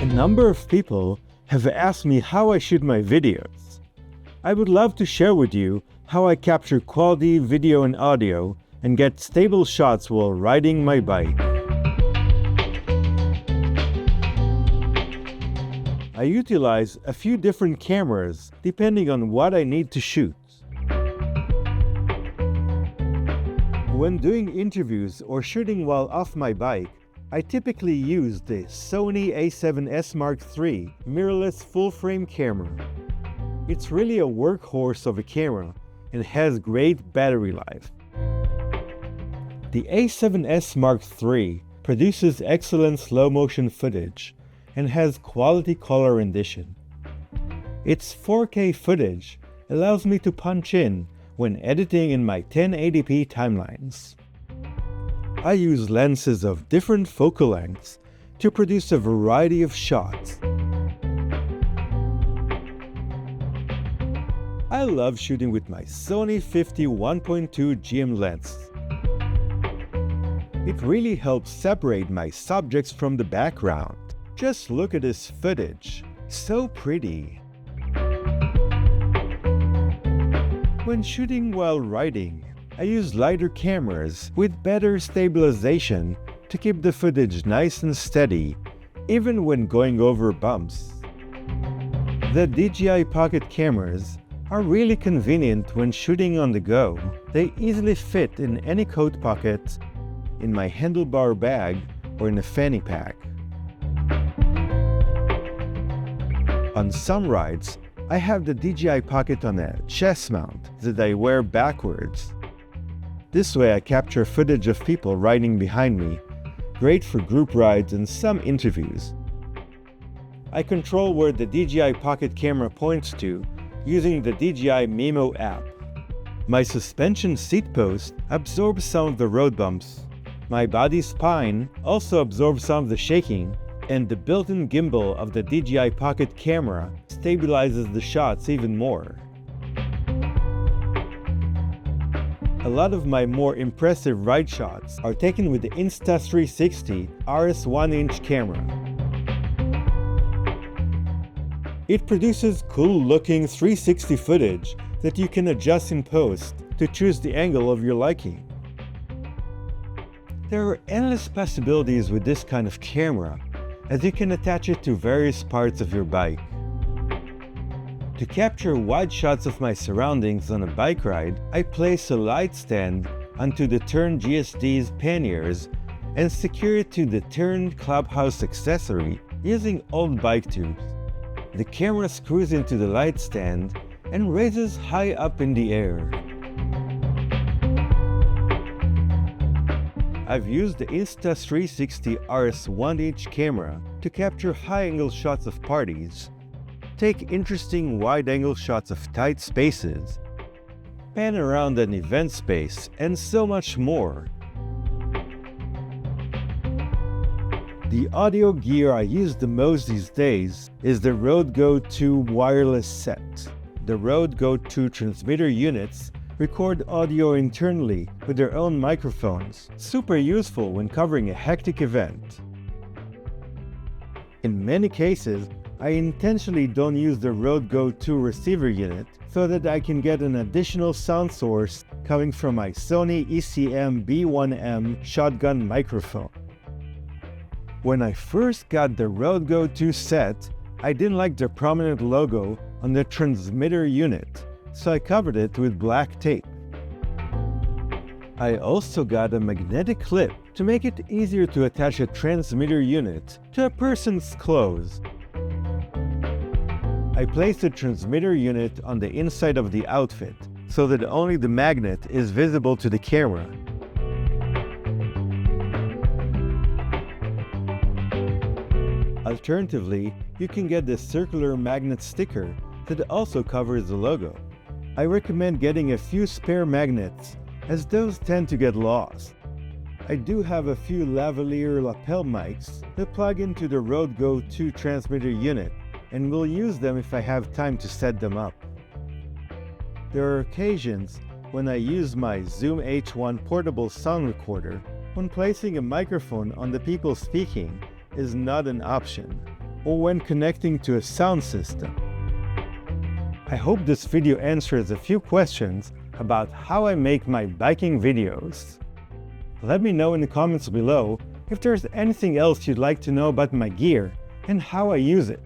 A number of people have asked me how I shoot my videos. I would love to share with you how I capture quality video and audio and get stable shots while riding my bike. I utilize a few different cameras depending on what I need to shoot. When doing interviews or shooting while off my bike, I typically use the Sony a7S Mark III mirrorless full-frame camera. It's really a workhorse of a camera and has great battery life. The a7S Mark III produces excellent slow-motion footage and has quality color rendition. Its 4K footage allows me to punch in when editing in my 1080p timelines. I use lenses of different focal lengths to produce a variety of shots. I love shooting with my Sony 50 1.2 GM lens. It really helps separate my subjects from the background. Just look at this footage, so pretty. When shooting while riding, I use lighter cameras with better stabilization to keep the footage nice and steady, even when going over bumps. The DJI Pocket cameras are really convenient when shooting on the go. They easily fit in any coat pocket, in my handlebar bag, or in a fanny pack. On some rides, I have the DJI Pocket on a chest mount that I wear backwards. This way I capture footage of people riding behind me, great for group rides and some interviews. I control where the DJI Pocket camera points to using the DJI Mimo app. My suspension seat post absorbs some of the road bumps. My body spine also absorbs some of the shaking, and the built-in gimbal of the DJI Pocket camera stabilizes the shots even more. A lot of my more impressive ride shots are taken with the Insta360 RS 1-inch camera. It produces cool-looking 360 footage that you can adjust in post to choose the angle of your liking. There are endless possibilities with this kind of camera, as you can attach it to various parts of your bike. To capture wide shots of my surroundings on a bike ride, I place a light stand onto the Turn GSD's panniers and secure it to the Turn Clubhouse accessory using old bike tubes. The camera screws into the light stand and raises high up in the air. I've used the Insta360 RS 1-inch camera to capture high-angle shots of parties, take interesting wide-angle shots of tight spaces, pan around an event space, and so much more. The audio gear I use the most these days is the Rode Go 2 wireless set. The Rode Go 2 transmitter units record audio internally with their own microphones, super useful when covering a hectic event. In many cases, I intentionally don't use the Rode Go 2 receiver unit so that I can get an additional sound source coming from my Sony ECM B1M shotgun microphone. When I first got the Rode Go 2 set, I didn't like the prominent logo on the transmitter unit, so I covered it with black tape. I also got a magnetic clip to make it easier to attach a transmitter unit to a person's clothes. I placed the transmitter unit on the inside of the outfit so that only the magnet is visible to the camera. Alternatively, you can get the circular magnet sticker that also covers the logo. I recommend getting a few spare magnets, as those tend to get lost. I do have a few lavalier lapel mics that plug into the Rode Go 2 transmitter unit, and will use them if I have time to set them up. There are occasions when I use my Zoom H1 portable sound recorder when placing a microphone on the people speaking is not an option. or when connecting to a sound system. I hope this video answers a few questions about how I make my biking videos. Let me know in the comments below if there's anything else you'd like to know about my gear and how I use it.